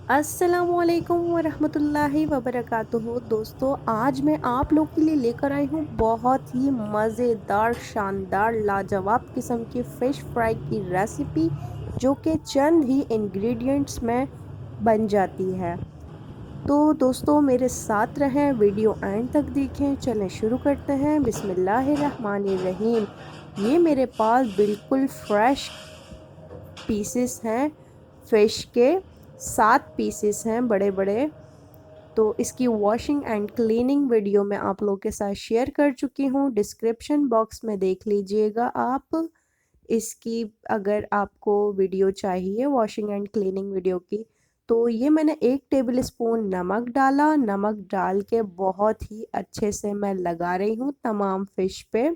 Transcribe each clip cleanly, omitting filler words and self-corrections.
अस्सलामुअलैकुम वरहमतुल्लाहि वबरकातुहू। दोस्तों, आज मैं आप लोग के लिए लेकर आई हूँ बहुत ही मज़ेदार, शानदार, लाजवाब किस्म की फ़िश फ्राई की रेसिपी, जो कि चंद ही इंग्रेडिएंट्स में बन जाती है। तो दोस्तों, मेरे साथ रहें, वीडियो एंड तक देखें। चलें शुरू करते हैं। बिस्मिल्लाहिर्रहमानिर्रहीम। ये मेरे पास बिल्कुल फ्रेश पीसेस हैं फ़िश के, 7 पीसेस हैं बड़े बड़े। तो इसकी वॉशिंग एंड क्लीनिंग वीडियो मैं आप लोगों के साथ शेयर कर चुकी हूँ, डिस्क्रिप्शन बॉक्स में देख लीजिएगा आप इसकी, अगर आपको वीडियो चाहिए वॉशिंग एंड क्लीनिंग वीडियो की। तो ये मैंने 1 टेबल स्पून नमक डाला। नमक डाल के बहुत ही अच्छे से मैं लगा रही हूँ तमाम फ़िश पे।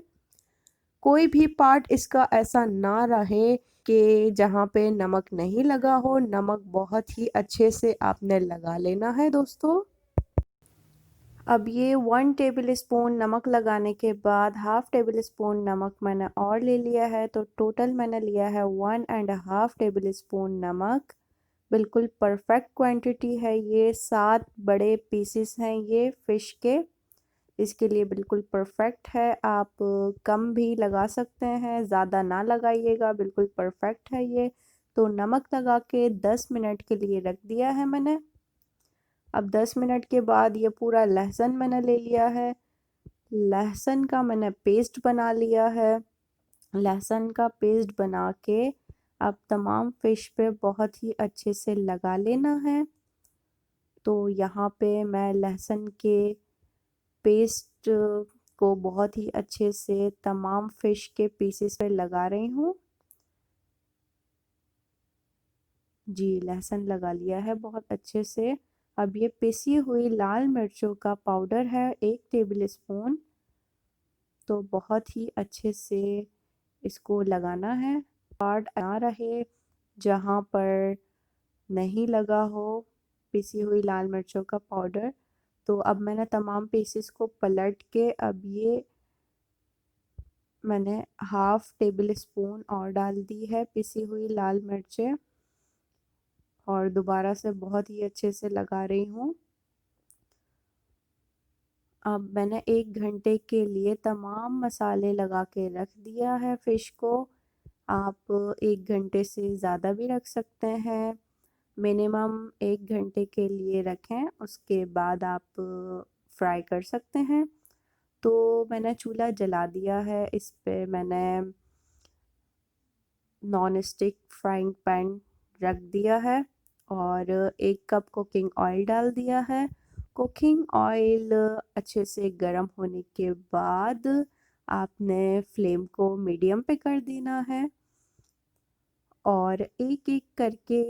कोई भी पार्ट इसका ऐसा ना रहे कि जहाँ पे नमक नहीं लगा हो। नमक बहुत ही अच्छे से आपने लगा लेना है दोस्तों। अब ये 1 टेबल स्पून नमक लगाने के बाद हाफ़ टेबल स्पून नमक मैंने और ले लिया है, तो टोटल मैंने लिया है 1 एंड हाफ़ टेबल स्पून नमक। बिल्कुल परफेक्ट क्वांटिटी है ये। 7 बड़े पीसेस हैं ये फ़िश के, इसके लिए बिल्कुल परफेक्ट है। आप कम भी लगा सकते हैं, ज़्यादा ना लगाइएगा, बिल्कुल परफेक्ट है ये। तो नमक लगा के 10 मिनट के लिए रख दिया है मैंने। अब 10 मिनट के बाद ये पूरा लहसुन मैंने ले लिया है। लहसुन का मैंने पेस्ट बना लिया है। लहसुन का पेस्ट बना के अब तमाम फ़िश पे बहुत ही अच्छे से लगा लेना है। तो यहाँ पे मैं लहसुन के पेस्ट को बहुत ही अच्छे से तमाम फ़िश के पीसेस पे लगा रही हूँ। जी, लहसुन लगा लिया है बहुत अच्छे से। अब ये पिसी हुई लाल मिर्चों का पाउडर है 1 टेबल स्पून। तो बहुत ही अच्छे से इसको लगाना है। पार्ट ना रहे जहाँ पर नहीं लगा हो पिसी हुई लाल मिर्चों का पाउडर। तो अब मैंने तमाम पीसेस को पलट के अब ये मैंने हाफ़ टेबल स्पून और डाल दी है पिसी हुई लाल मिर्चें, और दोबारा से बहुत ही अच्छे से लगा रही हूँ। अब मैंने 1 घंटे के लिए तमाम मसाले लगा के रख दिया है फ़िश को। आप 1 घंटे से ज़्यादा भी रख सकते हैं, मिनिमम 1 घंटे के लिए रखें, उसके बाद आप फ्राई कर सकते हैं। तो मैंने चूल्हा जला दिया है, इस पे मैंने नॉन स्टिक फ्राइंग पैन रख दिया है और 1 कप कुकिंग ऑयल डाल दिया है। कुकिंग ऑयल अच्छे से गर्म होने के बाद आपने फ्लेम को मीडियम पे कर देना है और एक-एक करके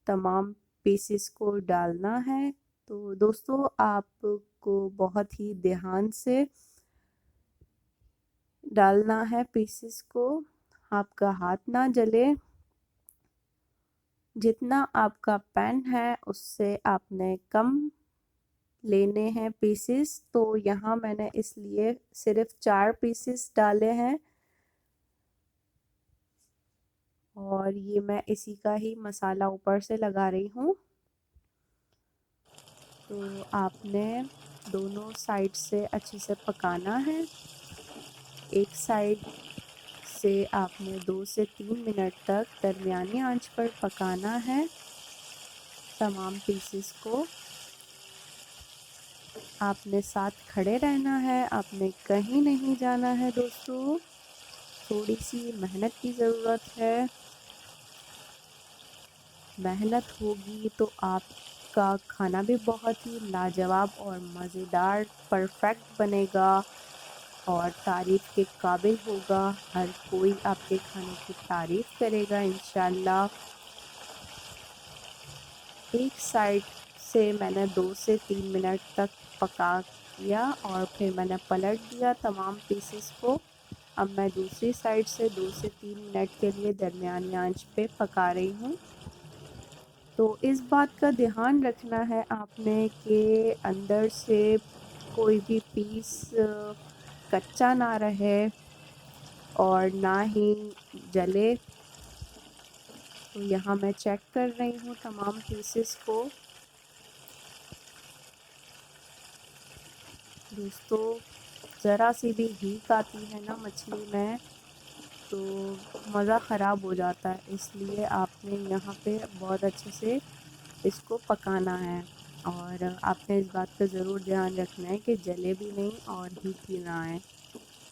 तमाम पीसेस को डालना है। तो दोस्तों, आपको बहुत ही ध्यान से डालना है पीसेस को, आपका हाथ ना जले। जितना आपका पैन है उससे आपने कम लेने हैं पीसेस। तो यहाँ मैंने इसलिए सिर्फ 4 पीसेस डाले हैं और ये मैं इसी का ही मसाला ऊपर से लगा रही हूँ। तो आपने दोनों साइड से अच्छे से पकाना है। एक साइड से आपने 2 से 3 मिनट तक दरमियानी आंच पर पकाना है तमाम पीसेस को। आपने साथ खड़े रहना है, आपने कहीं नहीं जाना है दोस्तों। थोड़ी सी मेहनत की ज़रूरत है। मेहनत होगी तो आपका खाना भी बहुत ही लाजवाब और मज़ेदार परफेक्ट बनेगा और तारीफ़ के काबिल होगा। हर कोई आपके खाने की तारीफ़ करेगा इंशाल्लाह। एक साइड से मैंने 2 से 3 मिनट तक पका लिया और फिर मैंने पलट दिया तमाम पीसेस को। अब मैं दूसरी साइड से 2 से 3 मिनट के लिए दरमियानी आंच पे पका रही हूँ। तो इस बात का ध्यान रखना है आपने कि अंदर से कोई भी पीस कच्चा ना रहे और ना ही जले। तो यहाँ मैं चेक कर रही हूँ तमाम पीसेस को। दोस्तों ज़रा सी भी हीक आती है ना मछली में तो मज़ा ख़राब हो जाता है, इसलिए आपने यहाँ पे बहुत अच्छे से इसको पकाना है। और आपने इस बात का ज़रूर ध्यान रखना है कि जले भी नहीं और हीट भी ना आए।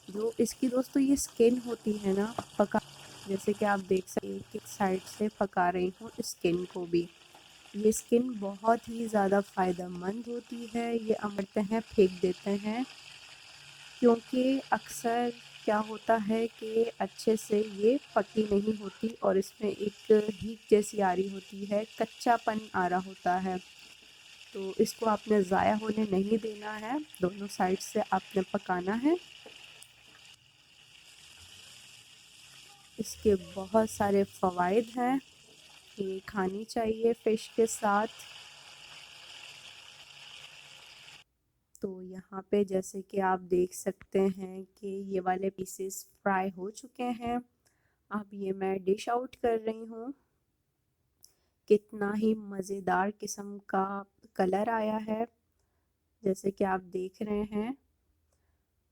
जो इसकी दोस्तों ये स्किन होती है ना पका, जैसे कि आप देख सकते एक साइड से पका रही हूँ स्किन को भी। ये स्किन बहुत ही ज़्यादा फ़ायदेमंद होती है, ये अमरते हैं फेंक देते हैं, क्योंकि अक्सर क्या होता है कि अच्छे से ये पकी नहीं होती और इसमें एक हीक जैसी आ रही होती है, कच्चापन आ रहा होता है। तो इसको आपने ज़ाया होने नहीं देना है, दोनों साइड से आपने पकाना है। इसके बहुत सारे फ़वाइद हैं, ये खानी चाहिए फ़िश के साथ। तो यहाँ पे जैसे कि आप देख सकते हैं कि ये वाले पीसेस फ्राई हो चुके हैं। अब ये मैं डिश आउट कर रही हूँ। कितना ही मज़ेदार किस्म का कलर आया है, जैसे कि आप देख रहे हैं।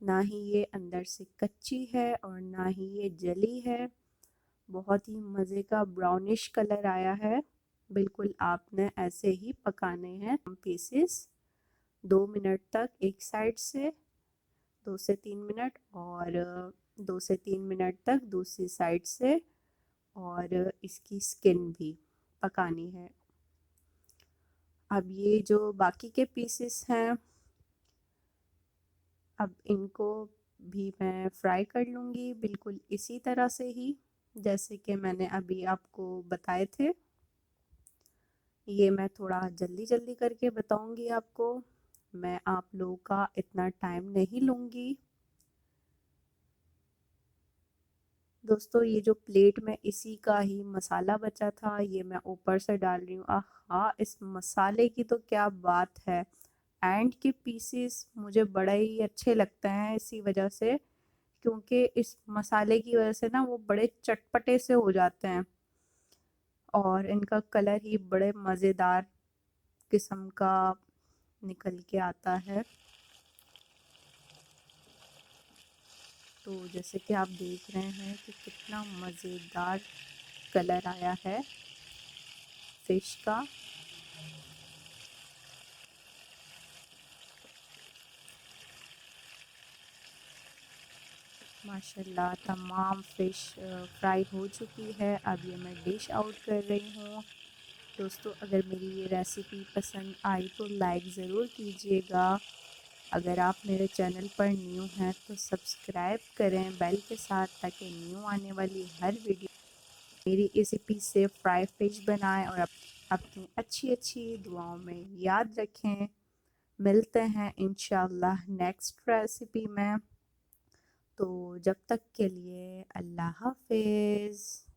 ना ही ये अंदर से कच्ची है और ना ही ये जली है, बहुत ही मज़े का ब्राउनिश कलर आया है। बिल्कुल आपने ऐसे ही पकाने हैं पीसेस 2 मिनट तक एक साइड से, 2 से 3 मिनट, और 2 से 3 मिनट तक दूसरी साइड से, और इसकी स्किन भी पकानी है। अब ये जो बाकी के पीसेस हैं, अब इनको भी मैं फ्राई कर लूँगी बिल्कुल इसी तरह से ही जैसे कि मैंने अभी आपको बताए थे। ये मैं थोड़ा जल्दी जल्दी करके बताऊँगी आपको, मैं आप लोगों का इतना टाइम नहीं लूँगी। दोस्तों ये जो प्लेट में इसी का ही मसाला बचा था, ये मैं ऊपर से डाल रही हूँ। आहा, इस मसाले की तो क्या बात है। एंड के पीसेस मुझे बड़े ही अच्छे लगते हैं इसी वजह से, क्योंकि इस मसाले की वजह से ना वो बड़े चटपटे से हो जाते हैं और इनका कलर ही बड़े मज़ेदार किस्म का निकल के आता है। तो जैसे कि आप देख रहे हैं कि कितना मज़ेदार कलर आया है फ़िश का। माशाल्लाह तमाम फ़िश फ्राई हो चुकी है। अब ये मैं डिश आउट कर रही हूँ। दोस्तों अगर मेरी ये रेसिपी पसंद आई तो लाइक ज़रूर कीजिएगा। अगर आप मेरे चैनल पर न्यू हैं तो सब्सक्राइब करें बेल के साथ, ताकि न्यू आने वाली हर वीडियो मेरी रेसिपी से फ्राई फ़िश बनाएं और अपनी अच्छी अच्छी दुआओं में याद रखें। मिलते हैं इंशाल्लाह नेक्स्ट रेसिपी में। तो जब तक के लिए अल्लाह हाफ़िज़।